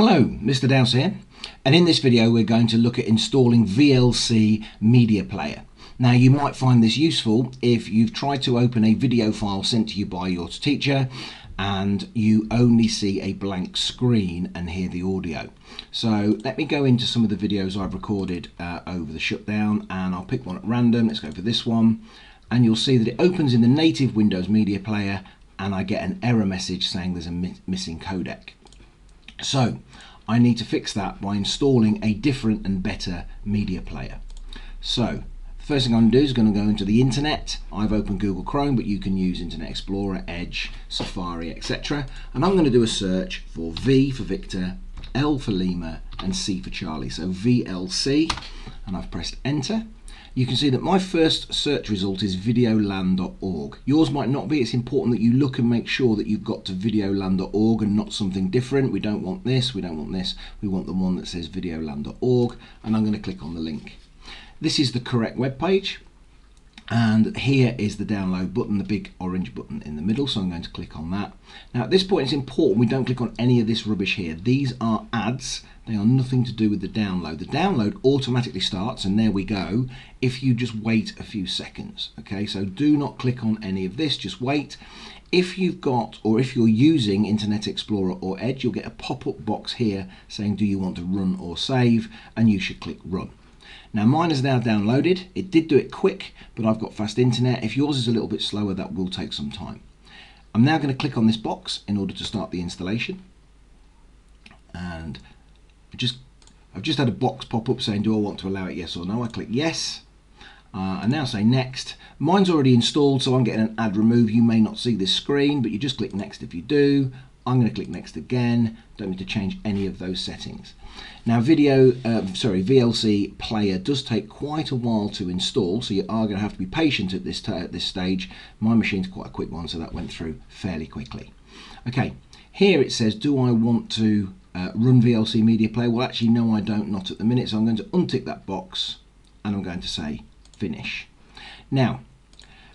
Hello, Mr. Dowse here, and in this video we're going to look at installing VLC Media Player. Now you might find this useful if you've tried to open a video file sent to you by your teacher and you only see a blank screen and hear the audio. So let me go into some of the videos I've recorded over the shutdown, and I'll pick one at random. Let's go for this one, and you'll see that it opens in the native Windows Media Player and I get an error message saying there's a missing codec. So I need to fix that by installing a different and better media player. So the first thing I'm going to do is going to go into the internet. I've opened Google Chrome, but you can use Internet Explorer, Edge, Safari, etc. And I'm going to do a search for V for Victor, L for Lima, and C for Charlie. So VLC, and I've pressed enter. You can see that my first search result is videolan.org. Yours might not be. It's important that you look and make sure that you've got to videolan.org and not something different. We don't want this, we don't want this. We want the one that says videolan.org, and I'm going to click on the link. This is the correct web page, and here is the download button, the big orange button in the middle, so I'm going to click on that. Now at this point it's important we don't click on any of this rubbish here. These are ads. They are nothing to do with the download. The download automatically starts, and there we go, if you just wait a few seconds. Okay, so do not click on any of this, just wait. If you've got, or if you're using Internet Explorer or Edge, you'll get a pop-up box here saying do you want to run or save, and you should click run. Now mine is now downloaded. It did do it quick, but I've got fast internet. If yours is a little bit slower, that will take some time. I'm now going to click on this box in order to start the installation, and I've just had a box pop up saying do I want to allow it, yes or no. I click yes. I now say next. Mine's already installed, so I'm getting an ad remove. You may not see this screen, but you just click next if you do. I'm going to click next again. Don't need to change any of those settings. Now VLC Player does take quite a while to install, so you are going to have to be patient at this stage. My machine's quite a quick one, so that went through fairly quickly. Okay, here it says do I want to run VLC Media Player? Well, actually no, I don't, not at the minute. So I'm going to untick that box and I'm going to say finish. Now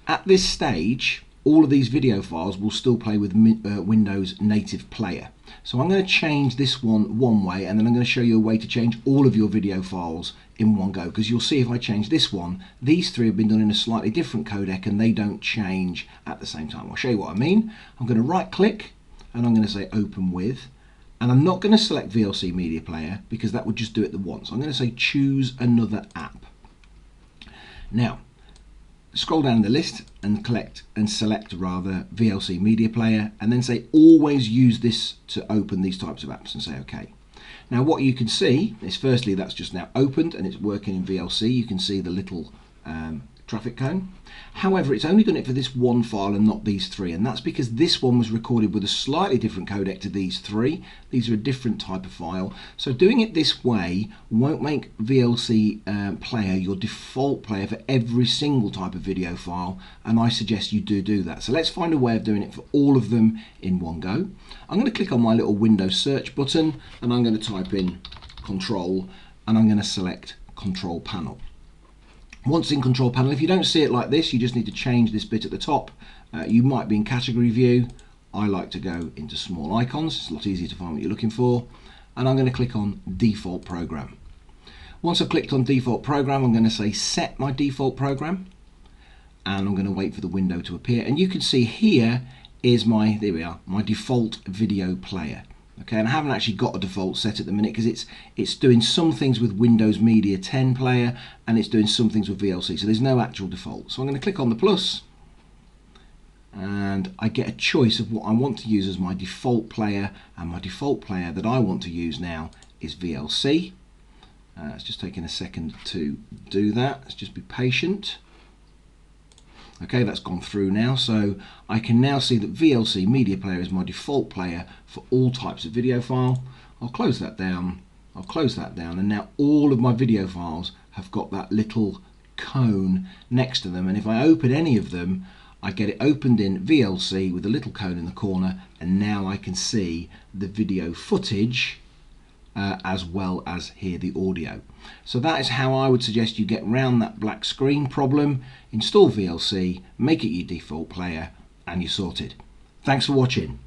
at this stage all of these video files will still play with Windows native player. So I'm going to change this one way, and then I'm going to show you a way to change all of your video files in one go, because you'll see if I change this one, these three have been done in a slightly different codec and they don't change at the same time. I'll show you what I mean. I'm going to right click and I'm going to say open with, and I'm not going to select VLC Media Player because that would just do it the once. I'm going to say choose another app. Now scroll down the list and select VLC Media Player, and then say always use this to open these types of apps, and say OK. Now what you can see is firstly that's just now opened and it's working in VLC. You can see the little traffic cone. However, it's only done it for this one file and not these three, and that's because this one was recorded with a slightly different codec to these three. These are a different type of file, so doing it this way won't make VLC Player your default player for every single type of video file, and I suggest you do that. So let's find a way of doing it for all of them in one go. I'm going to click on my little Windows search button and I'm going to type in control, and I'm going to select control panel. Once in control panel, if you don't see it like this, you just need to change this bit at the top. You might be in category view. I like to go into small icons. It's a lot easier to find what you're looking for. And I'm going to click on default program. Once I've clicked on default program, I'm going to say set my default program, and I'm going to wait for the window to appear. And you can see here is my, there we are, my default video player. Okay, and I haven't actually got a default set at the minute because it's doing some things with Windows Media 10 Player and it's doing some things with VLC, so there's no actual default. So I'm going to click on the plus and I get a choice of what I want to use as my default player, and my default player that I want to use now is VLC. It's just taking a second to do that. Let's just be patient. Okay, that's gone through now, so I can now see that VLC Media Player is my default player for all types of video file. I'll close that down, and now all of my video files have got that little cone next to them, and if I open any of them, I get it opened in VLC with a little cone in the corner, and now I can see the video footage as well as hear the audio. So that is how I would suggest you get around that black screen problem. Install VLC, make it your default player, and you're sorted. Thanks for watching.